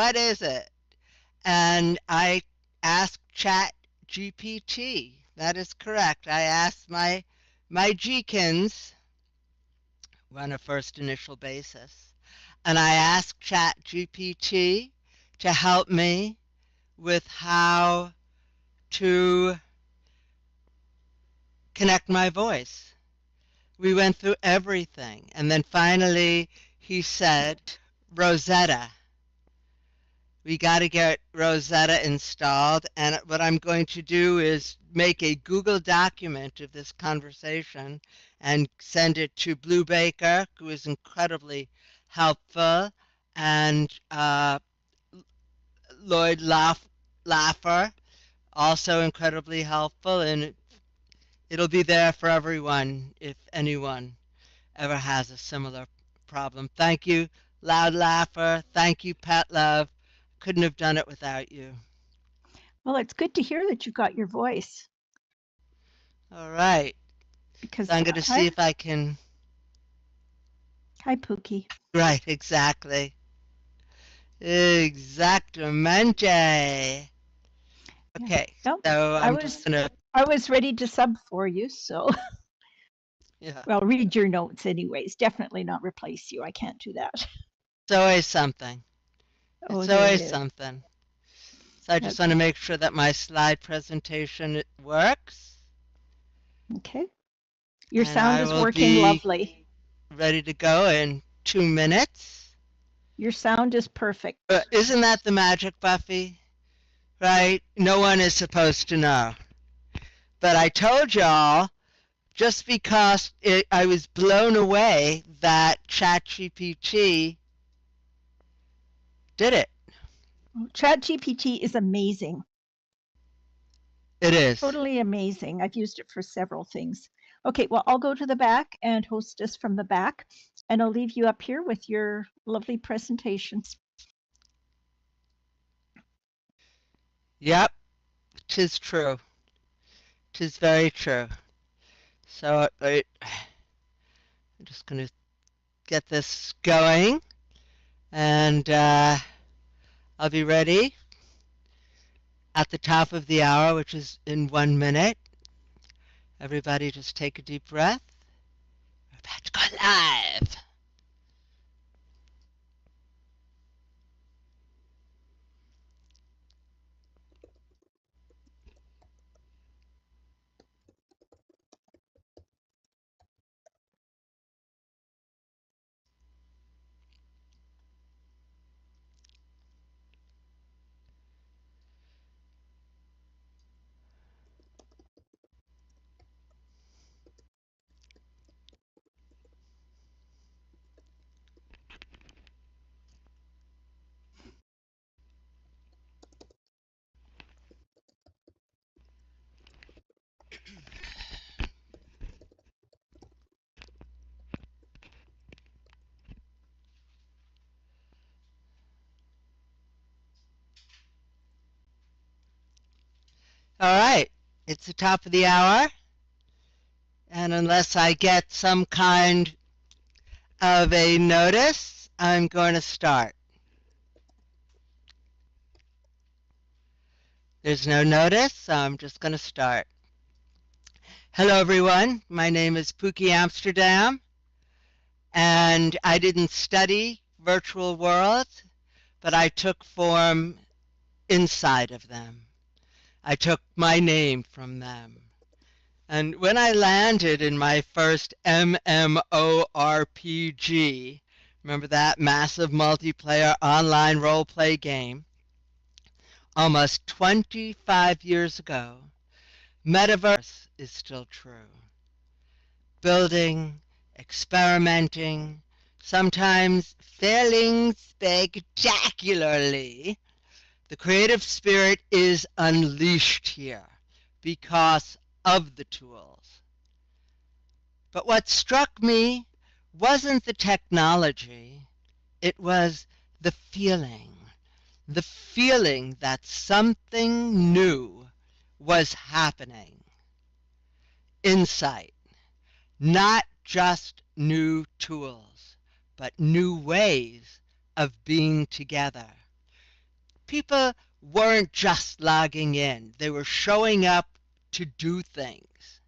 what is it? And I asked Chat GPT. That is correct. I asked my Gkins on a first initial basis. And I asked Chat GPT to help me with how to connect my voice. We went through everything. And then finally he said, Rosetta. We got to get Rosetta installed. And what I'm going to do is make a Google document of this conversation and send it to Blue Baker, who is incredibly helpful, and Lloyd Laffer, also incredibly helpful, and it'll be there for everyone if anyone ever has a similar problem. Thank you, Loud Laugher. Thank you, Pet Love. Couldn't have done it without you. Well, it's good to hear that you got your voice. All right. Because so I'm going to see if I can... Hi, Pooky. Right, exactly. Exactamente. Okay, yeah. so I'm just going to... I was ready to sub for you, so... yeah. Well, read your notes anyways. Definitely not replace you. I can't do that. It's always something. It's always something. So I just want to make sure that my slide presentation works. Okay. Your sound is working lovely. Ready to go in 2 minutes. Your sound is perfect. Isn't that the magic, Buffy? Right? No one is supposed to know. But I told y'all, just because I was blown away that ChatGPT did it. ChatGPT is amazing. It is. Totally amazing. I've used it for several things. Okay, well, I'll go to the back and host us from the back, and I'll leave you up here with your lovely presentations. Yep, 'tis true. 'Tis very true. So I'm just going to get this going, and I'll be ready at the top of the hour, which is in 1 minute. Everybody just take a deep breath. We're about to go live. All right, it's the top of the hour, and unless I get some kind of a notice, I'm going to start. There's no notice, so I'm just going to start. Hello, everyone. My name is Pooky Amsterdam, and I didn't study virtual worlds, but I took form inside of them. I took my name from them. And when I landed in my first MMORPG, remember that massive multiplayer online role-play game, almost 25 years ago, Metaverse is still true. Building, experimenting, sometimes failing spectacularly, the creative spirit is unleashed here because of the tools. But what struck me wasn't the technology, it was the feeling that something new was happening. Insight, not just new tools, but new ways of being together. people weren't just logging in. They were showing up to do things.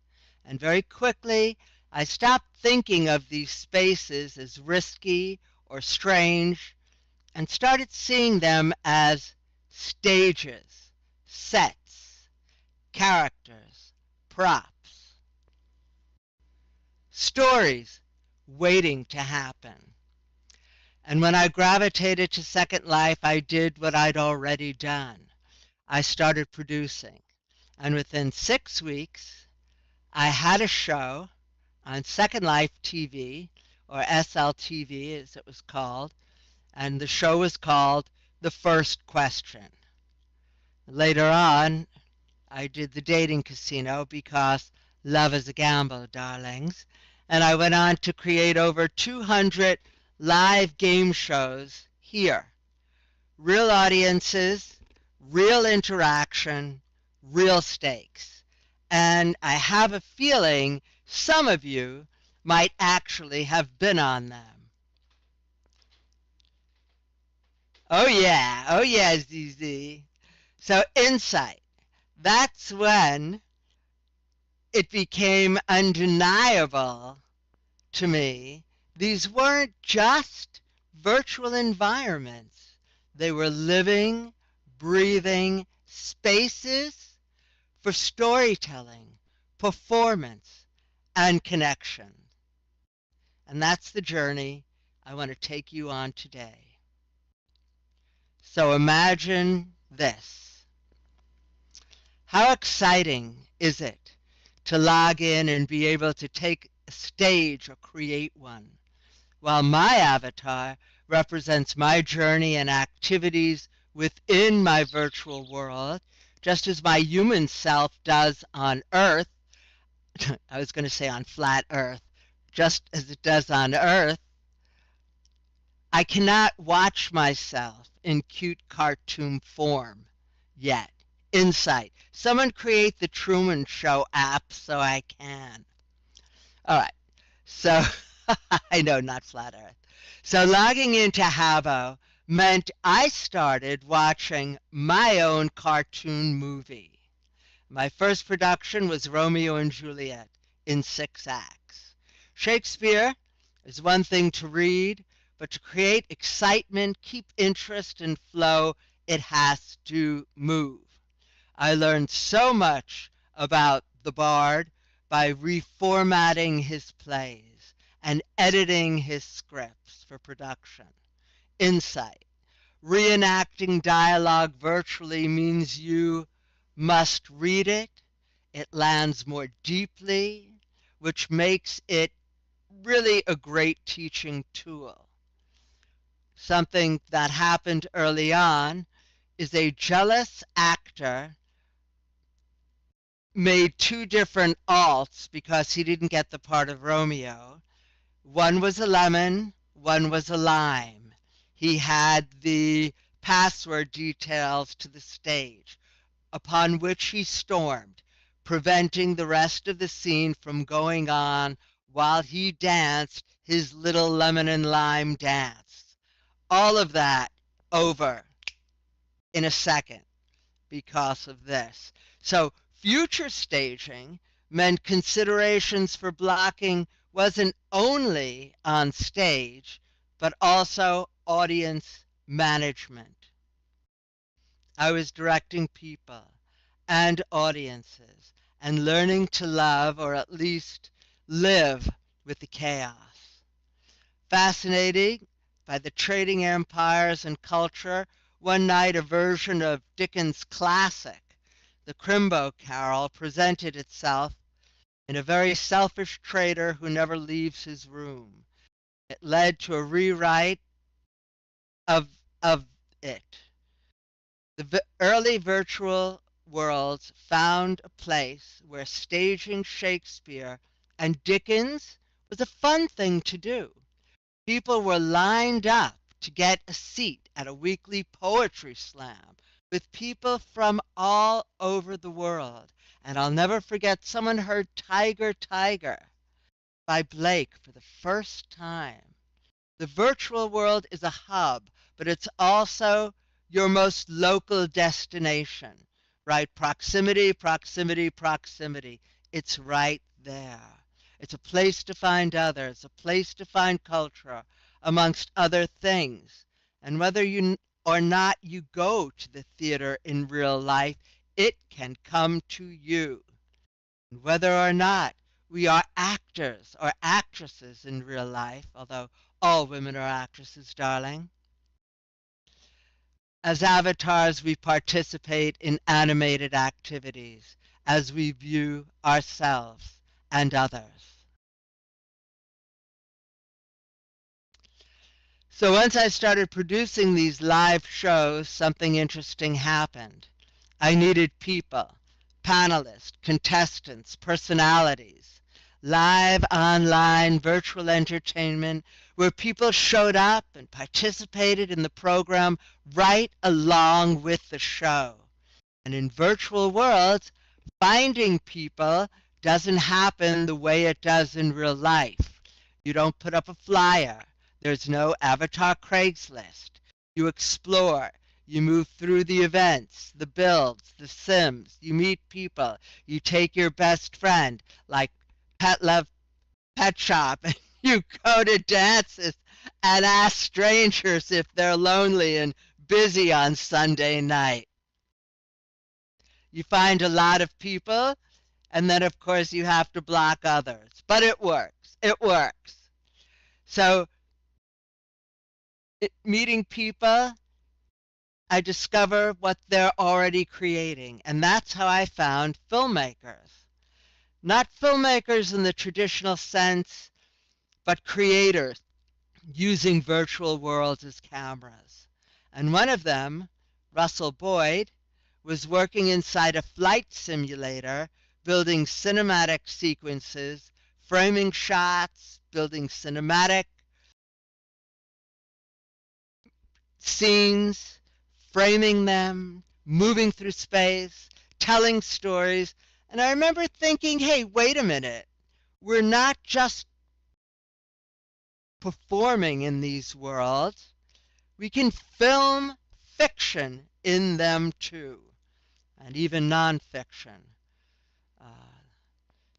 And very quickly, I stopped thinking of these spaces as risky or strange and started seeing them as stages, sets, characters, props, stories waiting to happen. And when I gravitated to Second Life, I did what I'd already done. I started producing. And within 6 weeks, I had a show on Second Life TV, or SLTV as it was called, and the show was called The First Question. Later on, I did the dating casino because love is a gamble, darlings, and I went on to create over 200 live game shows here. Real audiences, real interaction, real stakes. And I have a feeling some of you might actually have been on them. Oh yeah, ZZ. So insight, that's when it became undeniable to me. These weren't just virtual environments. They were living, breathing spaces for storytelling, performance, and connection. And that's the journey I want to take you on today. So imagine this. How exciting is it to log in and be able to take a stage or create one, while my avatar represents my journey and activities within my virtual world, just as my human self does on Earth. I was going to say on flat Earth, just as it does on Earth. I cannot watch myself in cute cartoon form yet. Insight. Someone create the Truman Show app so I can. All right. So, I know, not flat Earth. So logging into Havo meant I started watching my own cartoon movie. My first production was Romeo and Juliet in 6 acts. Shakespeare is one thing to read, but to create excitement, keep interest, and flow, it has to move. I learned so much about the Bard by reformatting his plays and editing his scripts for production. Insight. Reenacting dialogue virtually means you must read it. It lands more deeply, which makes it really a great teaching tool. Something that happened early on is a jealous actor made 2 different alts because he didn't get the part of Romeo. One was a lemon, one was a lime. He had the password details to the stage, upon which he stormed, preventing the rest of the scene from going on while he danced his little lemon and lime dance. All of that over in a second because of this. So future staging meant considerations for blocking wasn't only on stage, but also audience management. I was directing people and audiences and learning to love, or at least live, with the chaos. Fascinated by the trading empires and culture, one night a version of Dickens' classic, The Crimbo Carol, presented itself in a very selfish trader who never leaves his room. It led to a rewrite of, of it. The early virtual worlds found a place where staging Shakespeare and Dickens was a fun thing to do. People were lined up to get a seat at a weekly poetry slam with people from all over the world. And I'll never forget, someone heard Tiger, Tiger by Blake for the first time. The virtual world is a hub, but it's also your most local destination, right? Proximity, proximity, proximity. It's right there. It's a place to find others, a place to find culture, amongst other things. And whether you or not you go to the theater in real life, it can come to you. And whether or not we are actors or actresses in real life, although all women are actresses, darling, as avatars, we participate in animated activities as we view ourselves and others. So once I started producing these live shows, something interesting happened. I needed people, panelists, contestants, personalities, live online virtual entertainment where people showed up and participated in the program right along with the show. And in virtual worlds, finding people doesn't happen the way it does in real life. You don't put up a flyer. There's no avatar Craigslist. You explore. You move through the events, the builds, the sims. You meet people. You take your best friend, like Pet Love Pet Shop, and you go to dances and ask strangers if they're lonely and busy on Sunday night. You find a lot of people, and then, of course, you have to block others. But it works. It works. So meeting people, I discover what they're already creating. And that's how I found filmmakers. Not filmmakers in the traditional sense, but creators using virtual worlds as cameras. And one of them, Russell Boyd, was working inside a flight simulator, building cinematic sequences, framing shots, building cinematic scenes, framing them, moving through space, telling stories. And I remember thinking, hey, wait a minute. We're not just performing in these worlds. We can film fiction in them too, and even nonfiction. Uh,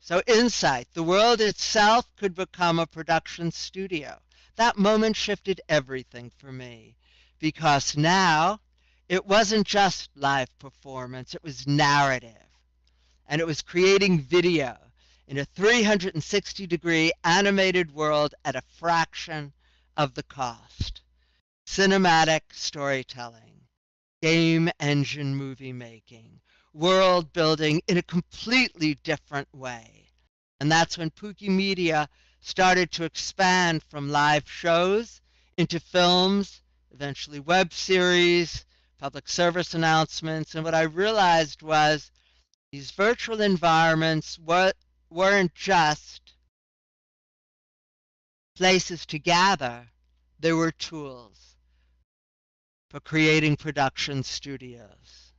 so insight, the world itself could become a production studio. That moment shifted everything for me, because now it wasn't just live performance, it was narrative. And it was creating video in a 360-degree animated world at a fraction of the cost. Cinematic storytelling, game engine movie making, world building in a completely different way. And that's when Pooky Media started to expand from live shows into films, eventually web series, public service announcements. And what I realized was these virtual environments weren't just places to gather, they were tools for creating production studios.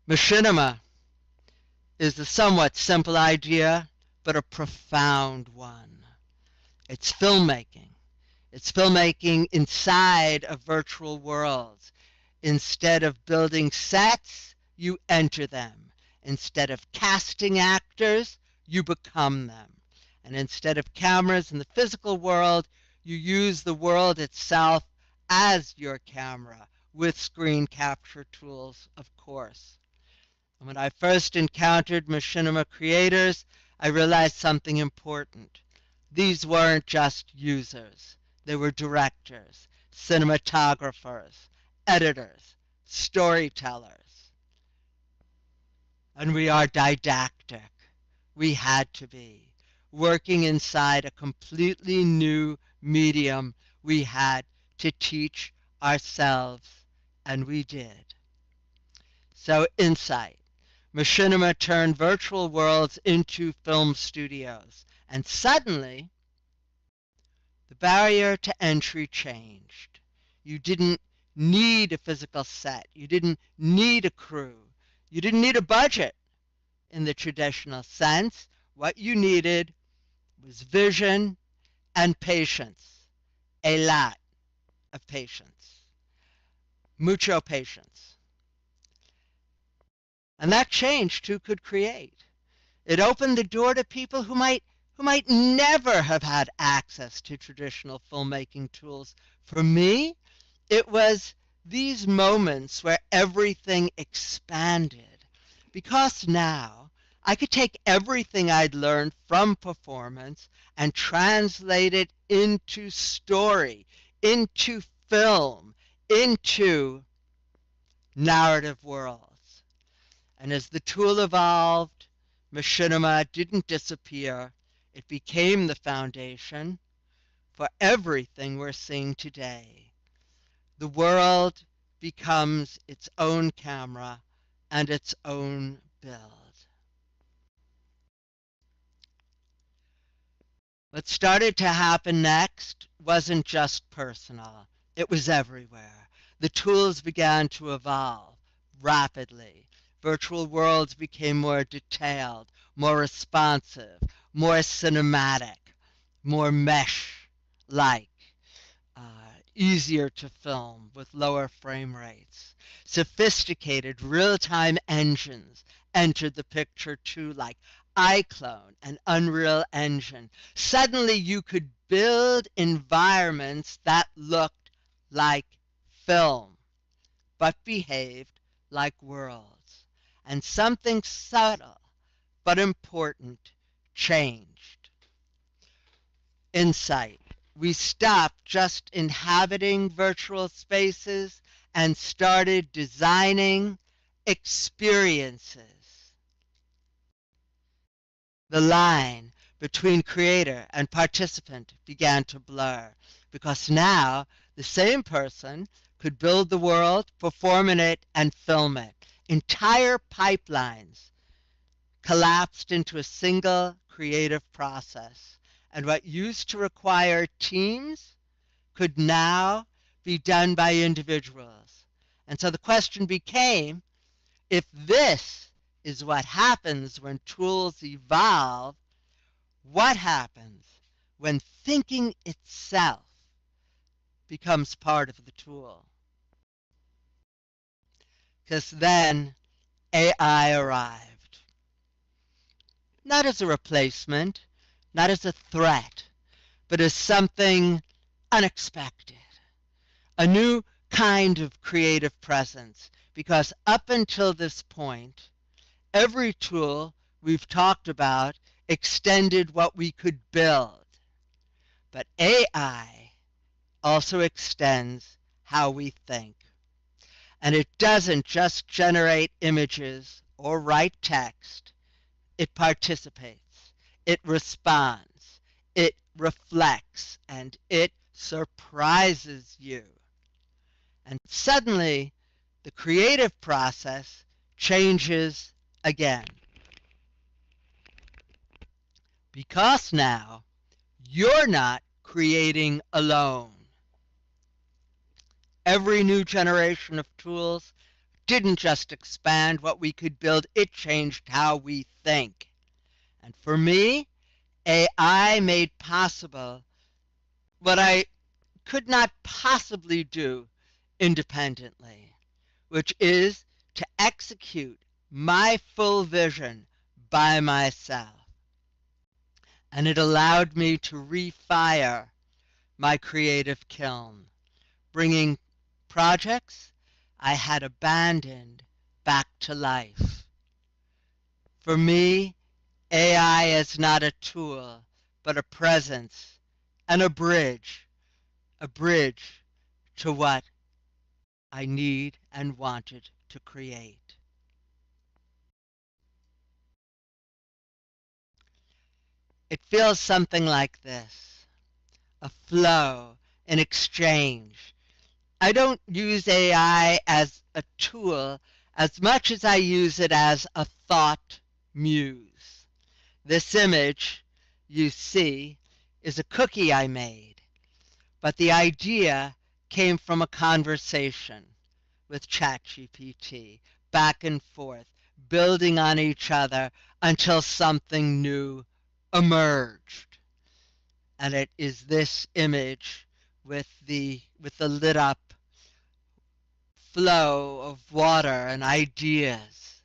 Machinima is a somewhat simple idea, but a profound one. It's filmmaking. It's filmmaking inside of virtual worlds. Instead of building sets, you enter them. Instead of casting actors, you become them. And instead of cameras in the physical world, you use the world itself as your camera, with screen capture tools, of course. And when I first encountered machinima creators, I realized something important. These weren't just users. They were directors, cinematographers, editors, storytellers. And we are didactic. We had to be. Working inside a completely new medium, we had to teach ourselves, and we did. So insight. Machinima turned virtual worlds into film studios. And suddenly, the barrier to entry changed. You didn't need a physical set. You didn't need a crew. You didn't need a budget in the traditional sense. What you needed was vision and patience. a lot of patience, mucho patience. And that changed who could create. It opened the door to people who might never have had access to traditional filmmaking tools. For me, it was these moments where everything expanded. Because now I could take everything I'd learned from performance and translate it into story, into film, into narrative worlds. And as the tool evolved, machinima didn't disappear. It became the foundation for everything we're seeing today. The world becomes its own camera and its own build. What started to happen next wasn't just personal. It was everywhere. The tools began to evolve rapidly. Virtual worlds became more detailed, more responsive, more cinematic, more mesh-like, easier to film with lower frame rates. Sophisticated real-time engines entered the picture too, like iClone and Unreal Engine. Suddenly you could build environments that looked like film, but behaved like worlds. And something subtle but important changed. Insight. We stopped just inhabiting virtual spaces and started designing experiences. The line between creator and participant began to blur because now the same person could build the world, perform in it, and film it. Entire pipelines collapsed into a single creative process. And what used to require teams could now be done by individuals. And so the question became, if this is what happens when tools evolve, what happens when thinking itself becomes part of the tool? Because then AI arrived. Not as a replacement, not as a threat, but as something unexpected. A new kind of creative presence, because up until this point, every tool we've talked about extended what we could build. But AI also extends how we think. And it doesn't just generate images or write text. It participates. It responds. It reflects. And it surprises you. And suddenly, the creative process changes again. Because now, you're not creating alone. Every new generation of tools didn't just expand what we could build, it changed how we think. And for me, AI made possible what I could not possibly do independently, which is to execute my full vision by myself. And it allowed me to refire my creative kiln, bringing projects I had abandoned back to life. For me, AI is not a tool, but a presence and a bridge to what I need and wanted to create. It feels something like this, a flow, an exchange. I don't use AI as a tool as much as I use it as a thought muse. This image you see is a cookie I made, but the idea came from a conversation with ChatGPT, back and forth, building on each other until something new emerged. And it is this image with the lit up flow of water and ideas.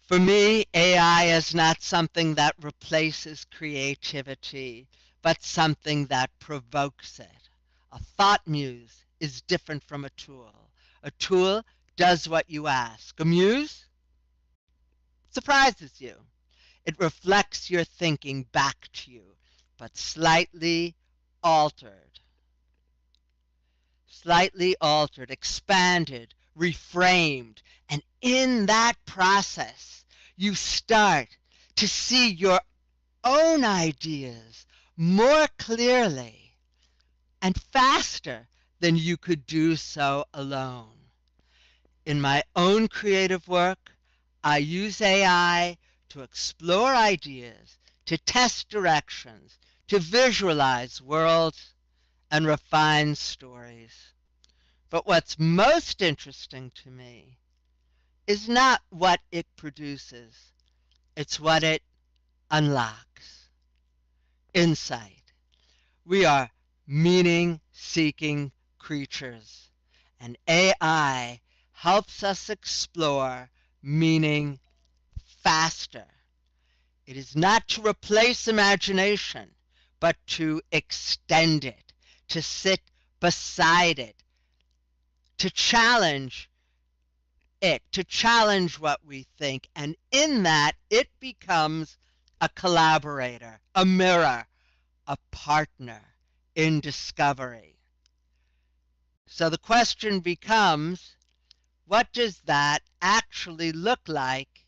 For me, AI is not something that replaces creativity, but something that provokes it. A thought muse is different from a tool. A tool does what you ask. A muse surprises you. It reflects your thinking back to you, but slightly altered, expanded, reframed. And in that process, you start to see your own ideas more clearly and faster than you could do so alone. In my own creative work, I use AI to explore ideas, to test directions, to visualize worlds, and refine stories. But what's most interesting to me is not what it produces, it's what it unlocks. Insight. We are meaning-seeking creatures, and AI helps us explore meaning faster. It is not to replace imagination, but to extend it, to sit beside it, to challenge it, to challenge what we think. And in that, it becomes a collaborator, a mirror, a partner in discovery. So the question becomes, what does that actually look like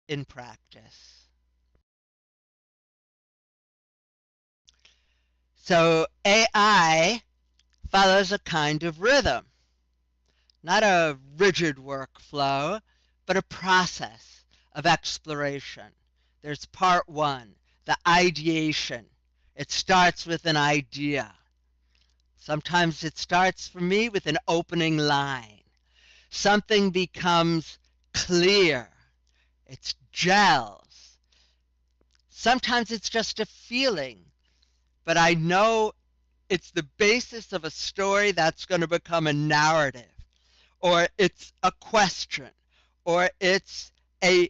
in practice? So AI follows a kind of rhythm, not a rigid workflow, but a process of exploration. There's part one, the ideation. It starts with an idea. Sometimes it starts for me with an opening line. Something becomes clear. It gels. Sometimes it's just a feeling, but I know it's the basis of a story that's going to become a narrative, or it's a question, or it's a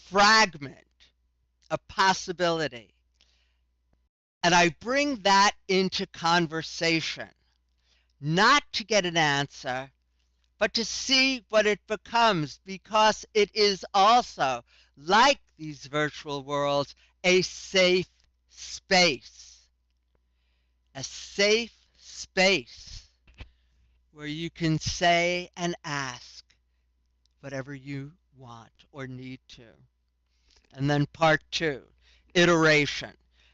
fragment, a possibility. And I bring that into conversation, not to get an answer, but to see what it becomes, because it is also, like these virtual worlds, a safe space. A safe space where you can say and ask whatever you want or need to. And then part two, iteration.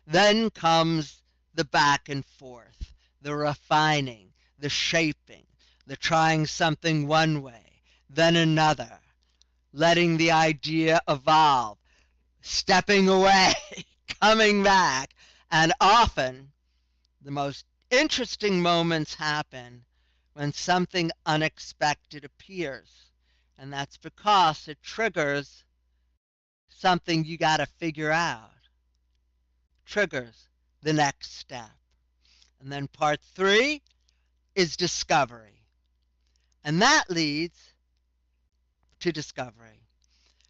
Then comes the back and forth, the refining, the shaping, the trying something one way, then another, letting the idea evolve, stepping away, coming back, and often the most interesting moments happen when something unexpected appears, and that's because it triggers something you got to figure out, triggers the next step. And then part three is discovery, and that leads to discovery.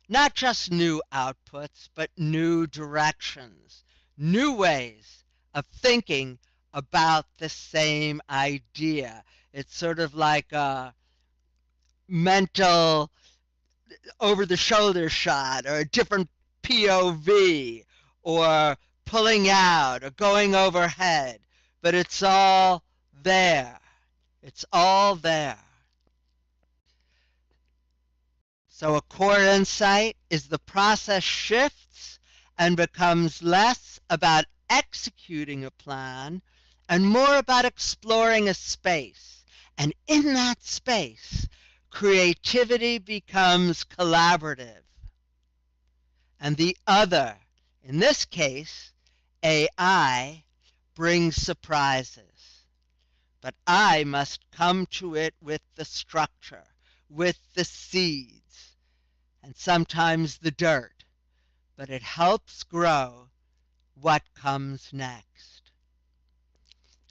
Not just new outputs, but new directions, new ways of thinking about the same idea. It's sort of like a mental over-the-shoulder shot, or a different POV, or pulling out, or going overhead. But it's all there. It's all there. So a core insight is the process shifts and becomes less about executing a plan and more about exploring a space. And in that space, creativity becomes collaborative. And the other, in this case, AI, brings surprises. But I must come to it with the structure, with the seeds, and sometimes the dirt, but it helps grow what comes next.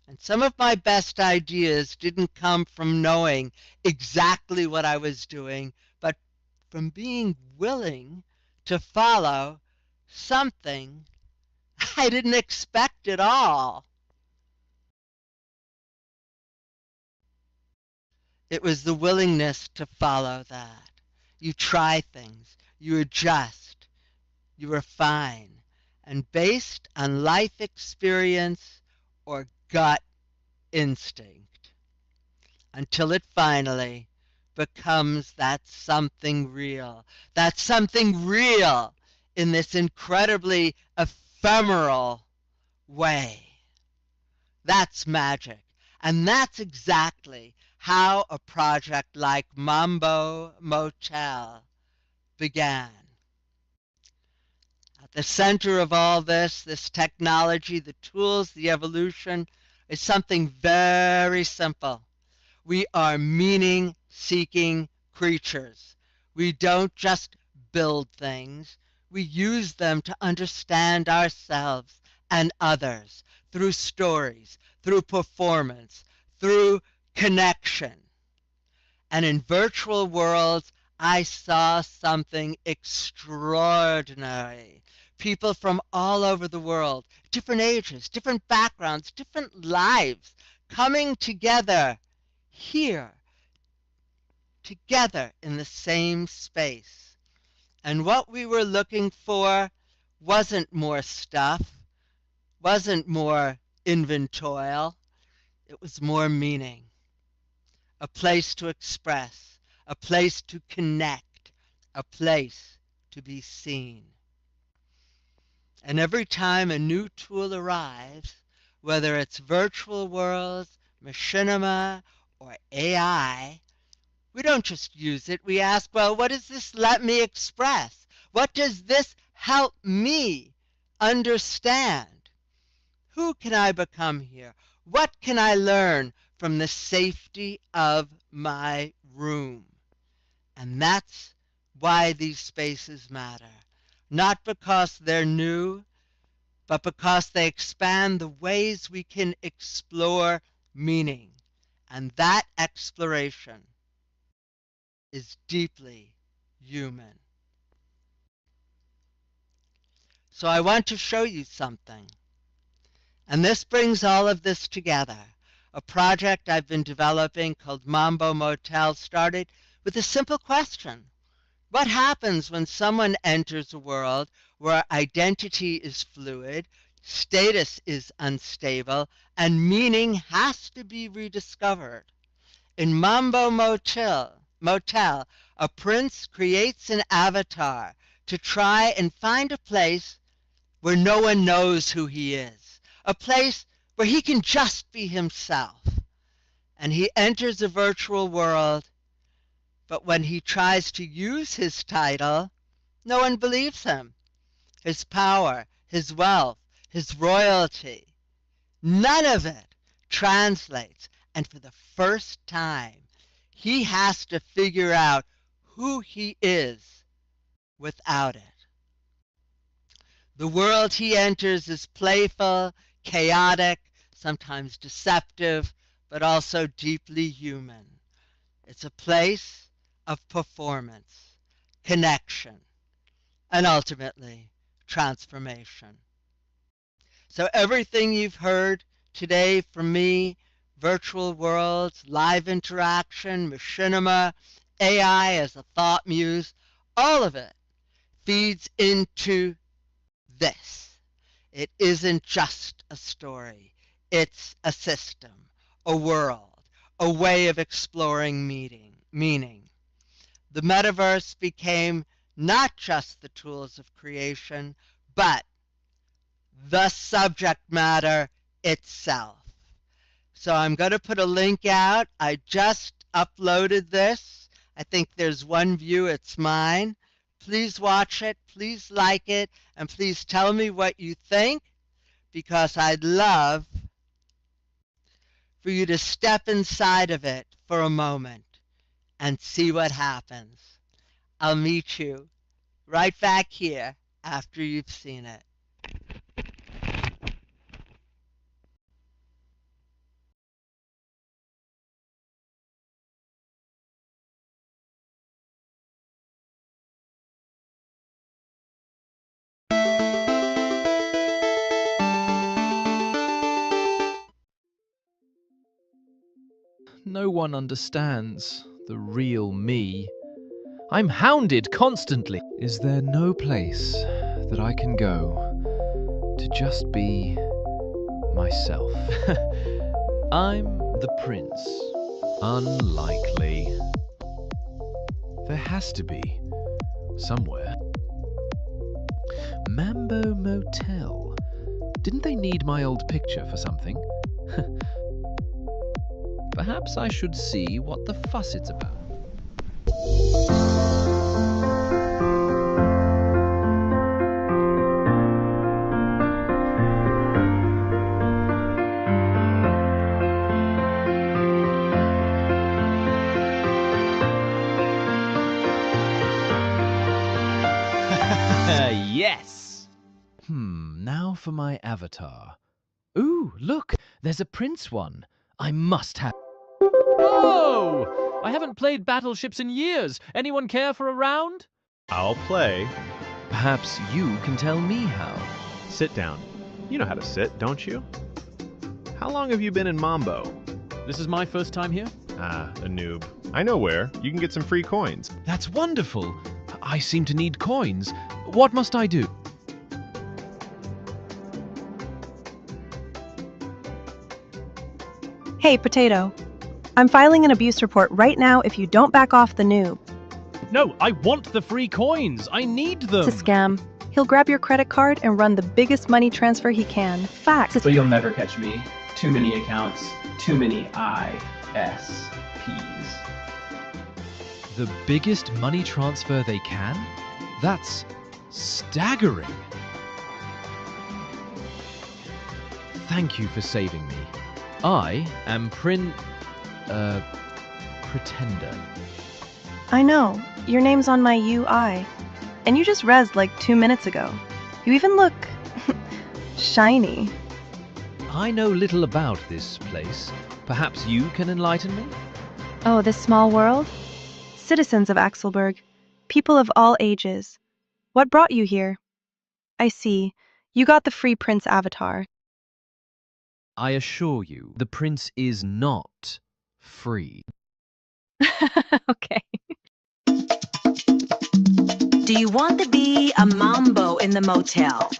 And some of my best ideas didn't come from knowing exactly what I was doing, but from being willing to follow something I didn't expect at all. It was the willingness to follow that. You try things, you adjust, you refine, and based on life experience or gut instinct, until it finally becomes that something real in this incredibly ephemeral way. That's magic. And that's exactly how a project like Mambo Motel began. At the center of all this technology, the tools, the evolution, is something very simple. We are meaning-seeking creatures. We don't just build things. We use them to understand ourselves and others through stories, through performance, through connection. And in virtual worlds, I saw something extraordinary. People from all over the world, different ages, different backgrounds, different lives, coming together here, together in the same space. And what we were looking for wasn't more stuff, wasn't more inventory, it was more meaning. A place to express, a place to connect, a place to be seen. And every time a new tool arrives, whether it's virtual worlds, machinima, or AI, we don't just use it. We ask, well, what does this let me express? What does this help me understand? Who can I become here? What can I learn from the safety of my room? And that's why these spaces matter. Not because they're new, but because they expand the ways we can explore meaning. And that exploration is deeply human. So I want to show you something. And this brings all of this together. A project I've been developing called Mambo Motel started with a simple question. What happens when someone enters a world where identity is fluid, status is unstable, and meaning has to be rediscovered? In Mambo Motel, a prince creates an avatar to try and find a place where no one knows who he is, a place where he can just be himself. And he enters a virtual world, but when he tries to use his title, no one believes him. His power, his wealth, his royalty, none of it translates. And for the first time, he has to figure out who he is without it. The world he enters is playful, chaotic, sometimes deceptive, but also deeply human. It's a place of performance, connection, and ultimately transformation. So everything you've heard today from me, virtual worlds, live interaction, machinima, AI as a thought muse, all of it feeds into this. It isn't just a story. It's a system, a world, a way of exploring meaning. The metaverse became not just the tools of creation, but the subject matter itself. So I'm going to put a link out. I just uploaded this. I think there's one view, it's mine. Please watch it, please like it, and please tell me what you think, because I'd love for you to step inside of it for a moment and see what happens. I'll meet you right back here after you've seen it. no one understands the real me. I'm hounded constantly. Is there no place that I can go to just be myself? I'm the prince. Unlikely. There has to be. Somewhere. Mambo Motel. Didn't they need my old picture for something? Perhaps I should see what the fuss it's about. Yes! Now for my avatar. Ooh, look! There's a prince one. I must have... Oh! I haven't played battleships in years. Anyone care for a round? I'll play. Perhaps you can tell me how. Sit down. You know how to sit, don't you? How long have you been in Mambo? This is my first time here. Ah, a noob. I know where. You can get some free coins. That's wonderful. I seem to need coins. What must I do? Hey, Potato. I'm filing an abuse report right now if you don't back off the noob. No, I want the free coins. I need them. It's a scam. He'll grab your credit card and run the biggest money transfer he can. Facts. But you'll never catch me. Too many accounts, too many ISPs. The biggest money transfer they can? That's staggering. Thank you for saving me. I am Pretender. I know. Your name's on my UI. And you just rezzed like 2 minutes ago. You even look... shiny. I know little about this place. Perhaps you can enlighten me? Oh, this small world? Citizens of Axelberg. People of all ages. What brought you here? I see. You got the free prince avatar. I assure you, the prince is not free. Okay. Do you want to be a mambo in the motel?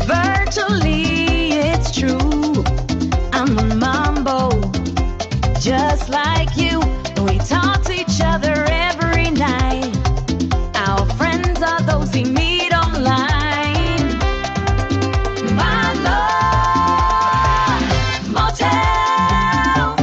Virtually, it's true. I'm a mambo, just like you. We talk to each other every night. Our friends are those we meet online. My love, motel.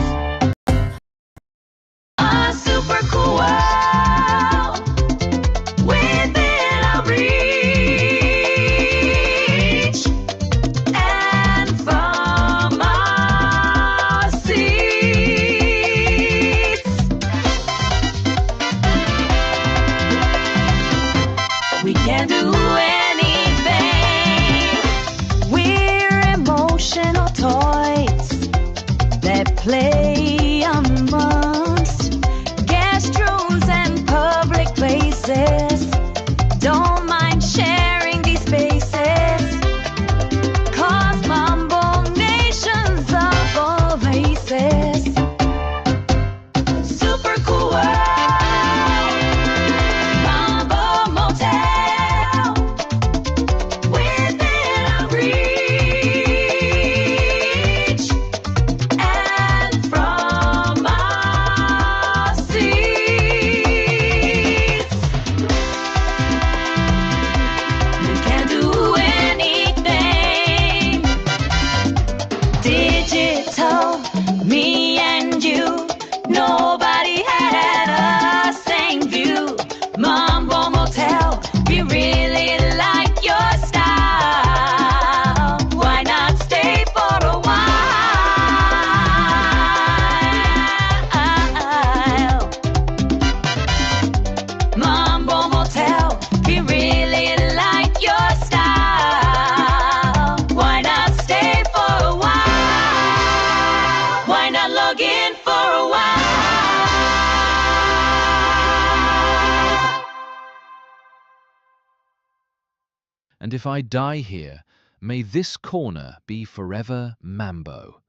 And if I die here, may this corner be forever Mambo.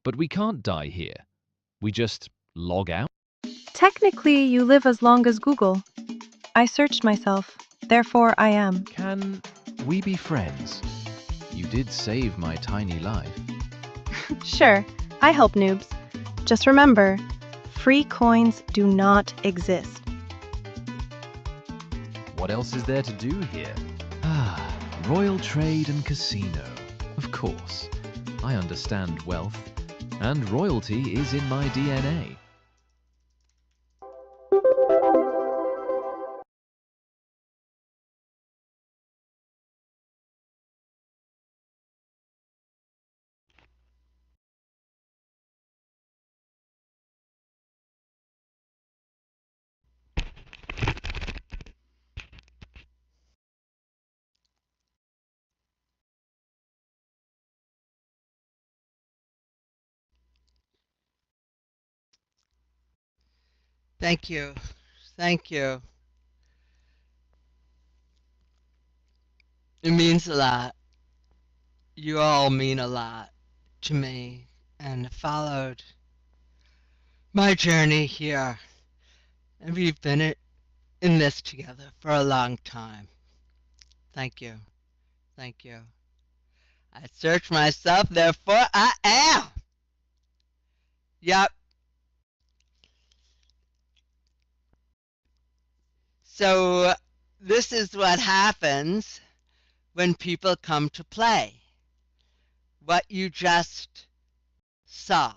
But we can't die here. We just log out. Technically, you live as long as Google. I searched myself, therefore I am. Can we be friends? You did save my tiny life. Sure, I help noobs. Just remember, free coins do not exist. What else is there to do here? Ah, Royal Trade and Casino. Of course. I understand wealth, and royalty is in my DNA. Thank you. Thank you. It means a lot. You all mean a lot to me and followed my journey here. And we've been in this together for a long time. Thank you. Thank you. I search myself, therefore I am. Yep. So this is what happens when people come to play. What you just saw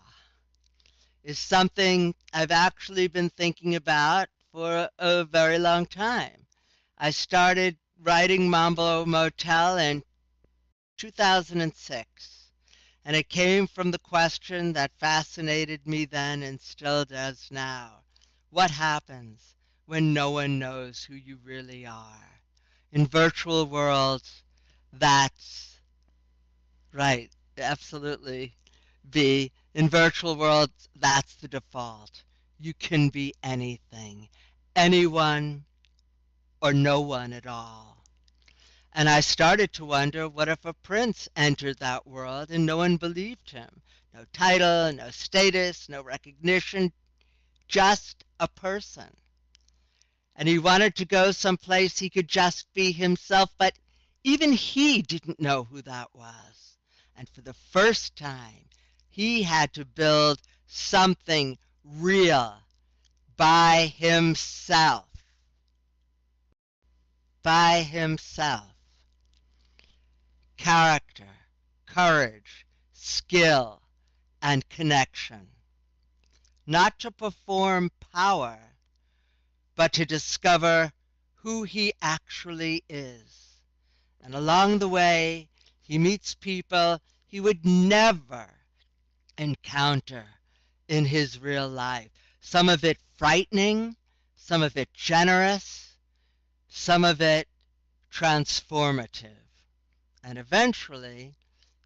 is something I've actually been thinking about for a very long time. I started writing Mambo Motel in 2006, and it came from the question that fascinated me then and still does now. What happens when no one knows who you really are? In virtual worlds, that's right, absolutely. In virtual worlds, that's the default. You can be anything, anyone, or no one at all. And I started to wonder, what if a prince entered that world and no one believed him? No title, no status, no recognition, just a person. And he wanted to go someplace he could just be himself, but even he didn't know who that was. And for the first time, he had to build something real by himself. By himself. Character, courage, skill, and connection. Not to perform power, but to discover who he actually is. And along the way, he meets people he would never encounter in his real life. Some of it frightening, some of it generous, some of it transformative. And eventually,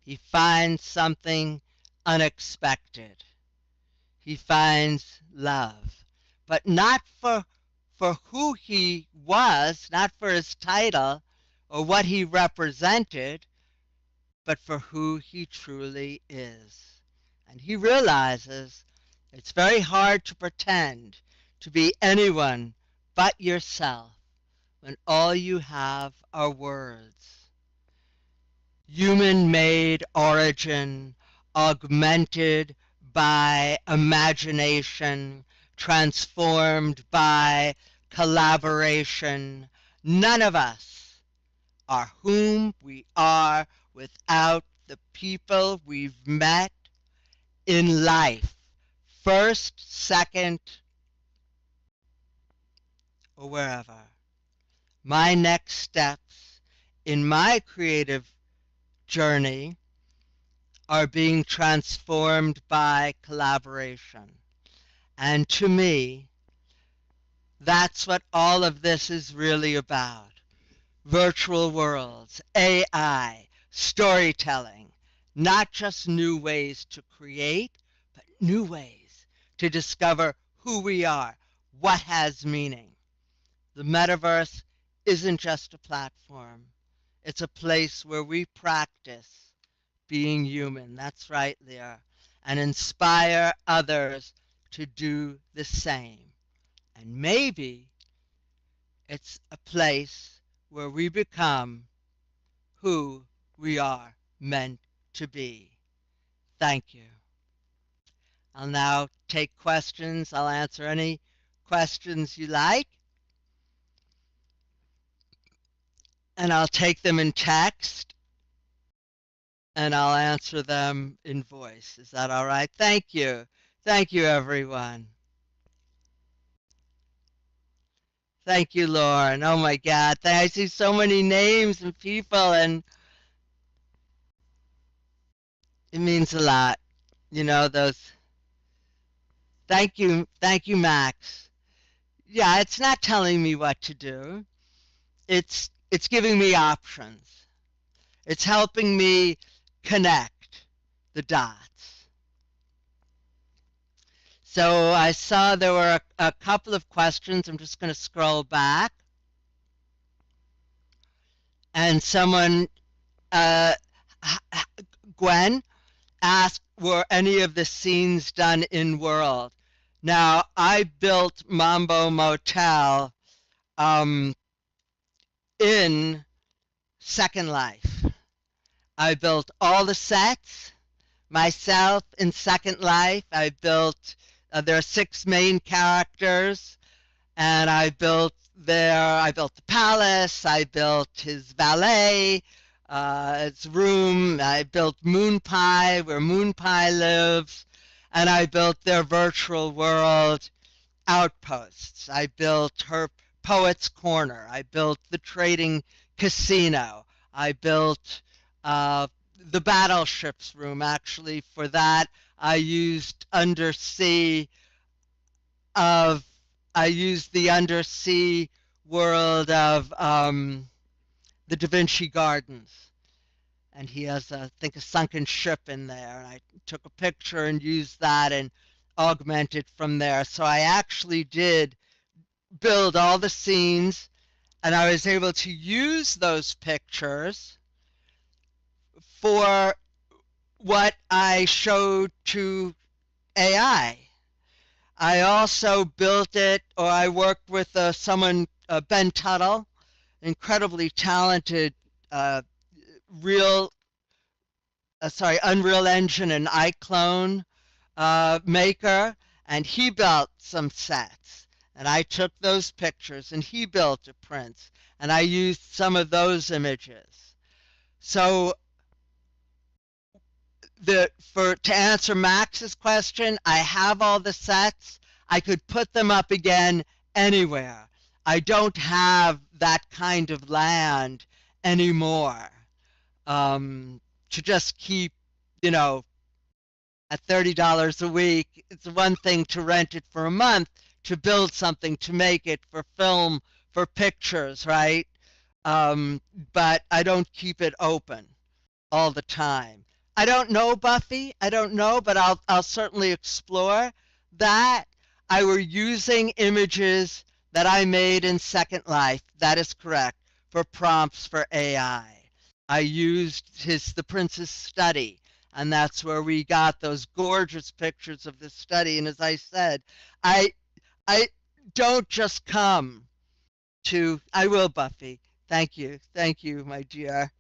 he finds something unexpected. He finds love, but not for who he was, not for his title or what he represented, but for who he truly is. And he realizes it's very hard to pretend to be anyone but yourself when all you have are words. Human-made origin, augmented by imagination, transformed by collaboration. None of us are whom we are without the people we've met in life, first, second, or wherever. My next steps in my creative journey are being transformed by collaboration. And to me, that's what all of this is really about. Virtual worlds, AI, storytelling, not just new ways to create, but new ways to discover who we are, what has meaning. The metaverse isn't just a platform. It's a place where we practice being human. That's right there. And inspire others to do the same. And maybe it's a place where we become who we are meant to be. Thank you. I'll now take questions. I'll answer any questions you like. And I'll take them in text. And I'll answer them in voice. Is that all right? Thank you. Thank you, everyone. Thank you, Lauren. Oh, my God. I see so many names and people, and it means a lot. You know, those. Thank you, Max. Yeah, it's not telling me what to do. It's giving me options. It's helping me connect the dots. So I saw there were a couple of questions. I'm just going to scroll back. And someone, Gwen, asked, were any of the scenes done in world? Now, I built Mambo Motel in Second Life. I built all the sets myself in Second Life. I built, there are 6 main characters, and I built the palace, I built his valet, his room, I built Moon Pie, where Moon Pie lives, and I built their virtual world outposts. I built her Poet's Corner. I built the trading casino. I built the battleships room. Actually, for that, I used the undersea world of the Da Vinci Gardens. And he has, I think, a sunken ship in there. And I took a picture and used that and augmented from there. So I actually did build all the scenes, and I was able to use those pictures for what I showed to AI. I also built it, or I worked with someone, Ben Tuttle, incredibly talented Unreal Engine and iClone maker, and he built some sets. And I took those pictures, and he built a prints, and I used some of those images. So to answer Max's question, I have all the sets. I could put them up again anywhere. I don't have that kind of land anymore to just keep, at $30 a week. It's one thing to rent it for a month, to build something, to make it for film, for pictures, right? But I don't keep it open all the time. I don't know, Buffy. I don't know, but I'll certainly explore that. I were using images that I made in Second Life. That is correct, for prompts for AI. I used the Prince's study, and that's where we got those gorgeous pictures of the study. And as I said, I don't just come to. I will, Buffy. Thank you, my dear.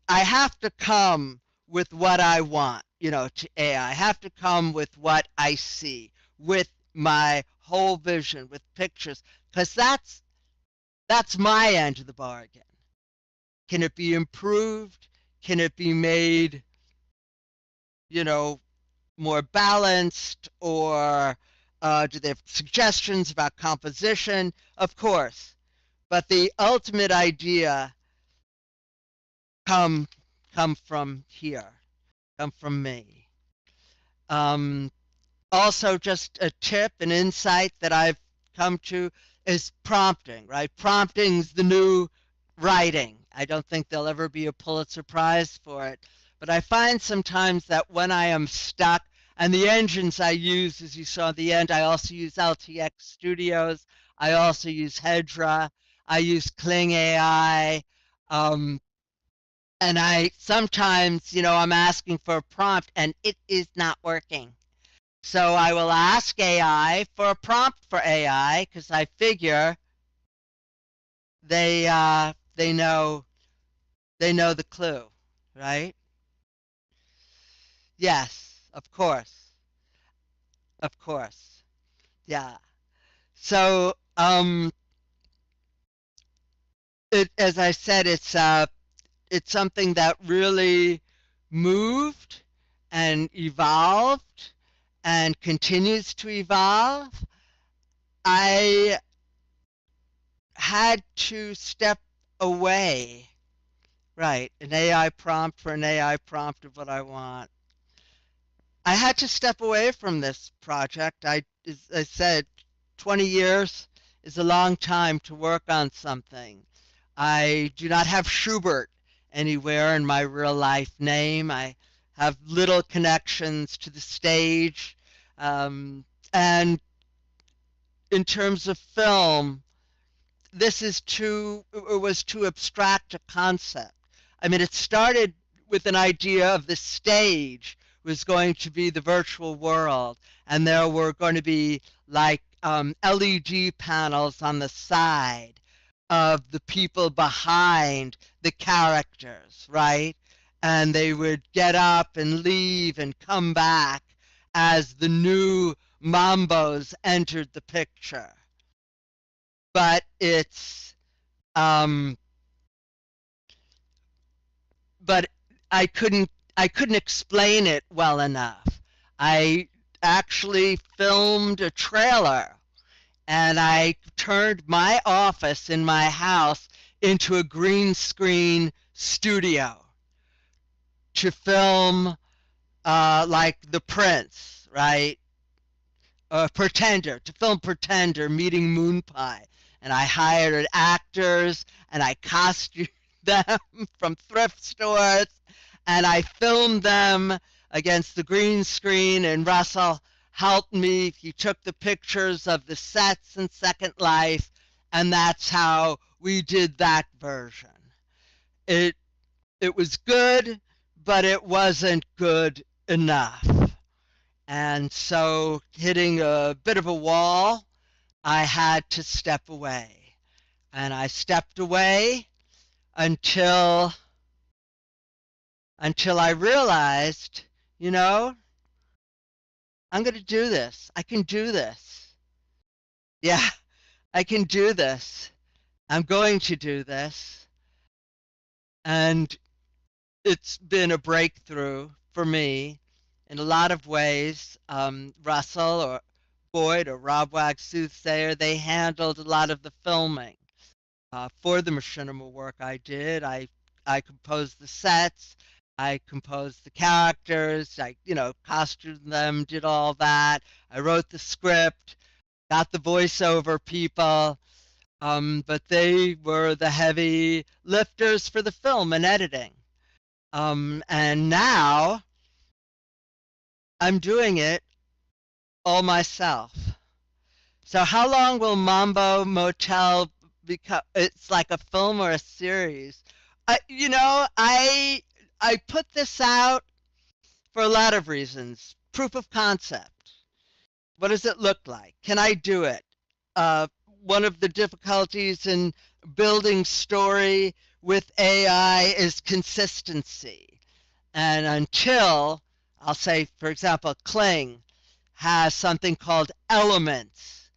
I have to come with what I want, to AI. I have to come with what I see, with my whole vision, with pictures, because that's my end of the bargain. Can it be improved? Can it be made, more balanced? Or do they have suggestions about composition? Of course. But the ultimate idea come from here, come from me. Also, just a tip, an insight that I've come to is prompting, right? Prompting's the new writing. I don't think there'll ever be a Pulitzer Prize for it. But I find sometimes that when I am stuck, and the engines I use, as you saw at the end, I also use LTX Studios. I also use Hedra. I use Kling AI. And I sometimes, I'm asking for a prompt and it is not working. So I will ask AI for a prompt for AI because I figure they know the clue, right? Yes, of course. Of course. Yeah. So as I said, it's something that really moved and evolved and continues to evolve. I had to step away. Right, an AI prompt for an AI prompt of what I want. I had to step away from this project. As I said, 20 years is a long time to work on something. I do not have Schubert anywhere in my real life name. I have little connections to the stage. And in terms of film, it was too abstract a concept. I mean, it started with an idea of the stage was going to be the virtual world, and there were going to be like LED panels on the side of the people behind the characters, right? And they would get up and leave and come back as the new Mambos entered the picture. But um, but I couldn't explain it well enough. I actually filmed a trailer and I turned my office in my house into a green screen studio to film like The Prince, right? To film Pretender meeting Moon Pie. And I hired actors and I costumed them from thrift stores and I filmed them against the green screen and Russell helped me. He took the pictures of the sets in Second Life and that's how we did that version. It it was good, but it wasn't good enough. And so, hitting a bit of a wall, I had to step away. And I stepped away until I realized, you know, I'm going to do this. I can do this. Yeah, I can do this. I'm going to do this. And it's been a breakthrough for me in a lot of ways. Russell or Boyd or Rob Wag Soothsayer, they handled a lot of the filming for the machinima work I did. I composed the sets, I composed the characters, I costumed them, did all that. I wrote the script, got the voiceover people, but they were the heavy lifters for the film and editing. And now I'm doing it all myself. So how long will Mambo Motel become? It's like a film or a series. I put this out for a lot of reasons. Proof of concept. What does it look like? Can I do it? One of the difficulties in building story with AI is consistency. And until, I'll say, for example, Kling has something called elements.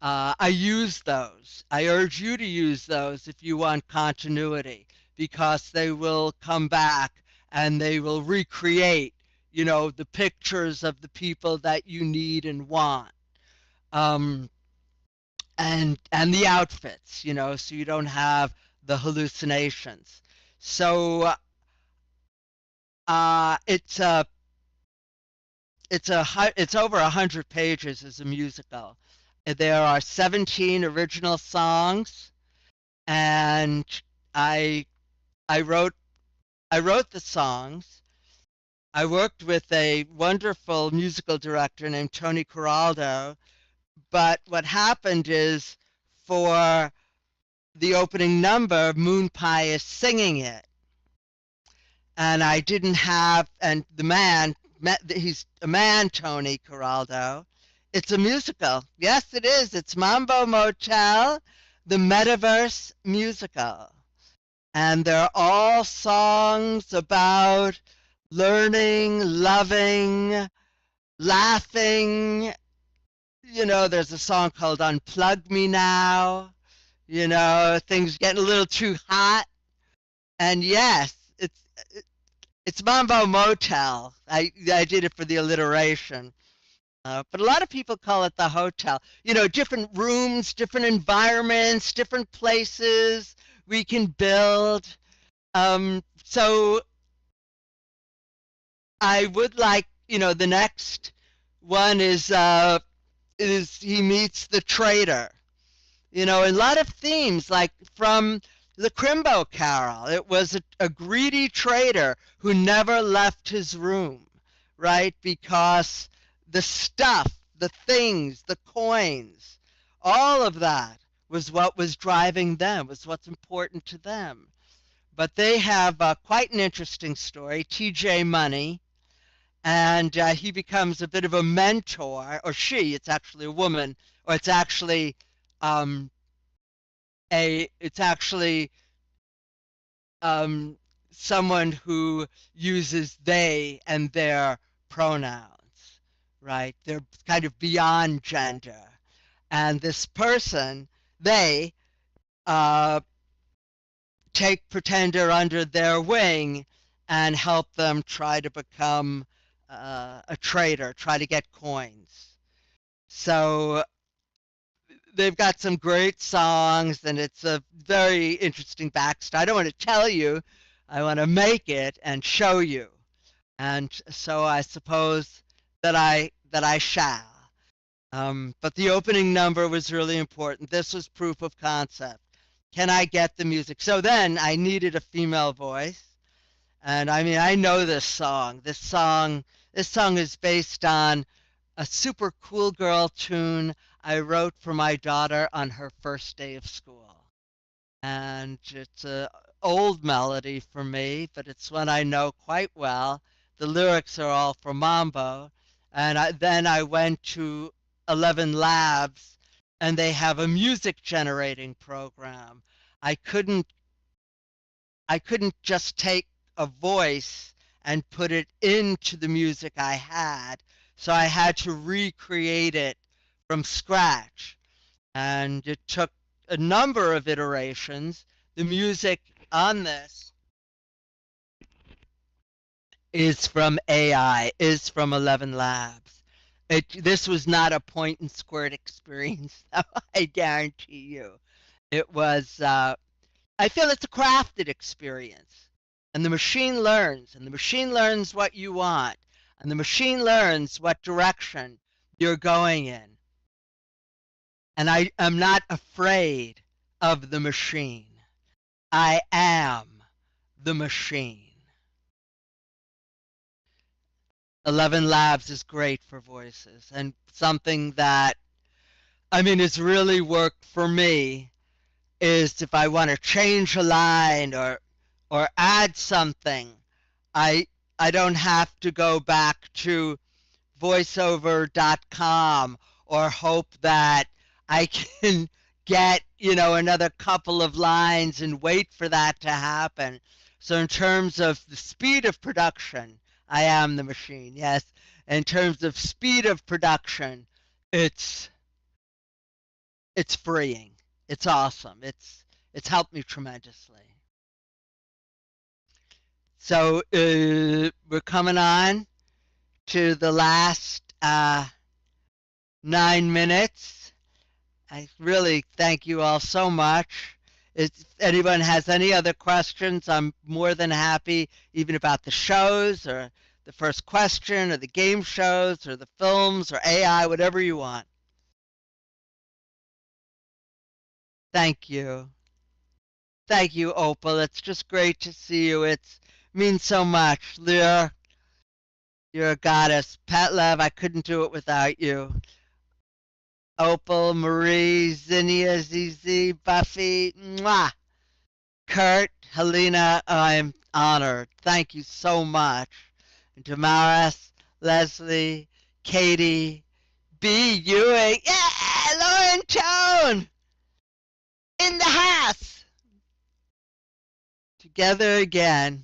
I use those. I urge you to use those if you want continuity because they will come back and they will recreate, the pictures of the people that you need and want. Um, and the outfits, so you don't have the hallucinations. So it's over 100 pages as a musical. There are 17 original songs, and I I wrote the songs. I worked with a wonderful musical director named Tony Coraldo, but what happened is for the opening number, Moon Pie is singing it. And I didn't have, and the man, he's a man, Tony Coraldo. It's a musical. Yes, it is. It's Mambo Motel, the Metaverse musical. And they're all songs about learning, loving, laughing. You know, there's a song called Unplug Me Now. You know, things getting a little too hot. And yes, it's Mambo Motel. I did it for the alliteration. But a lot of people call it the hotel. You know, different rooms, different environments, different places we can build. So I would like, you know, the next one is he meets the traitor. You know, a lot of themes, like from the Crimbo Carol. It was a greedy trader who never left his room, right? Because the stuff, the things, the coins, all of that was what was driving them, was what's important to them. But they have quite an interesting story, TJ Money, and he becomes a bit of a mentor, or she, it's actually a woman, or it's actually someone who uses they and their pronouns, right? They're kind of beyond gender. And this person, they take Pretender under their wing and help them try to become a trader, try to get coins. So they've got some great songs, and it's a very interesting backstory. I don't want to tell you. I want to make it and show you. And so I suppose that I shall. But the opening number was really important. This was proof of concept. Can I get the music? So then I needed a female voice. And I mean, I know this song. This song is based on a super cool girl tune I wrote for my daughter on her first day of school. And it's an old melody for me, but it's one I know quite well. The lyrics are all for Mambo. And then I went to 11 Labs, and they have a music generating program. I couldn't just take a voice and put it into the music I had, so I had to recreate it from scratch. And it took a number of iterations. The music on this is from AI, is from 11 Labs. This was not a point and squirt experience, I guarantee you. It was, I feel it's a crafted experience. And the machine learns what you want, and the machine learns what direction you're going in. And I am not afraid of the machine. I am the machine. 11 Labs is great for voices, and something that, I mean, has really worked for me is if I want to change a line or add something, I don't have to go back to voiceover.com or hope that I can get, you know, another couple of lines and wait for that to happen. So in terms of the speed of production, I am the machine, yes. In terms of speed of production, it's freeing. It's awesome. It's helped me tremendously. So we're coming on to the last 9 minutes. I really thank you all so much. If anyone has any other questions, I'm more than happy, even about the shows or the first question or the game shows or the films or AI, whatever you want. Thank you. Thank you, Opal. It's just great to see you. It means so much. Lear, you're a goddess. Pat Lev, I couldn't do it without you. Opal, Marie, Zinnia, ZZ, Buffy, mwah. Kurt, Helena, I'm honored. Thank you so much. And Damaris, Leslie, Katie, B. Ewing, yeah, Lauren Tone, in the house. Together again,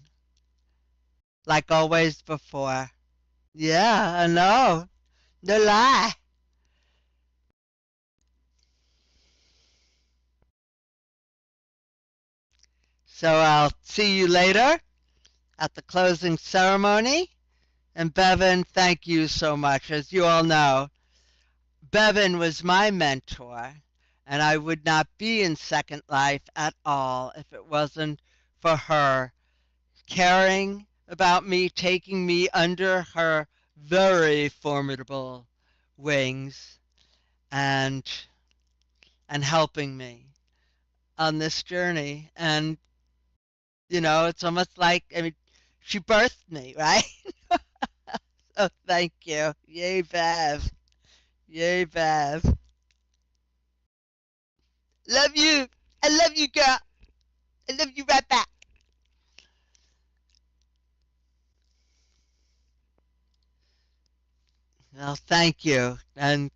like always before. Yeah, I know. No lie. So I'll see you later at the closing ceremony. And Bevan, thank you so much. As you all know, Bevan was my mentor, and I would not be in Second Life at all if it wasn't for her caring about me, taking me under her very formidable wings, and helping me on this journey. And it's almost like, I mean, she birthed me, right? So thank you. Yay, Bev. Yay, Bev. Love you. I love you, girl. I love you right back. Well, thank you. And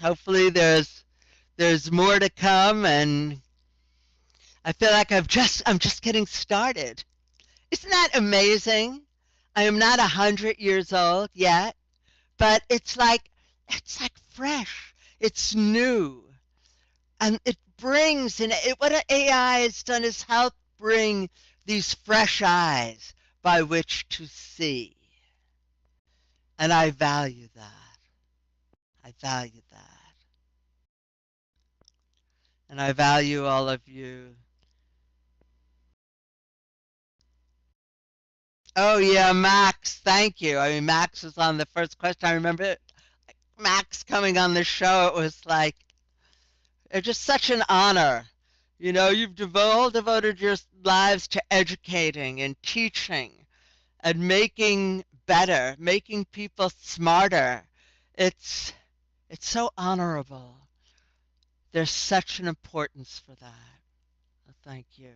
hopefully there's more to come, and I feel like I'm just getting started. Isn't that amazing? I am not 100 years old yet, but it's like fresh. It's new. And it brings, what AI has done is help bring these fresh eyes by which to see. And I value that. I value that. And I value all of you. Oh, yeah, Max, thank you. I mean, Max was on the first question. I remember Max coming on the show. It was like, it's just such an honor. You've all devoted your lives to educating and teaching and making better, making people smarter. It's so honorable. There's such an importance for that. Well, thank you.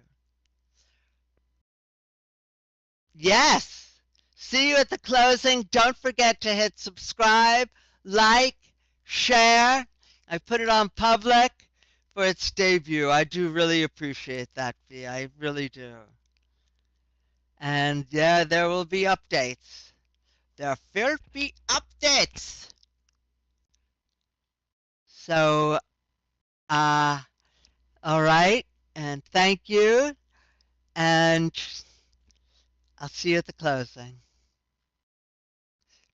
Yes. See you at the closing. Don't forget to hit subscribe, like, share. I put it on public for its debut. I do really appreciate that, V. I really do. And yeah, there will be updates. There will be updates. So, all right. And thank you. And I'll see you at the closing.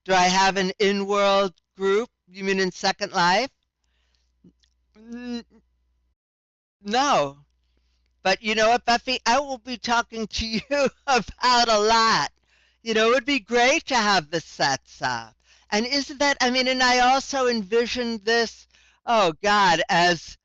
Do I have an in-world group? You mean in Second Life? No. But you know what, Buffy? I will be talking to you about a lot. It would be great to have the sets up. And isn't that, I mean, and I also envisioned this, oh God, as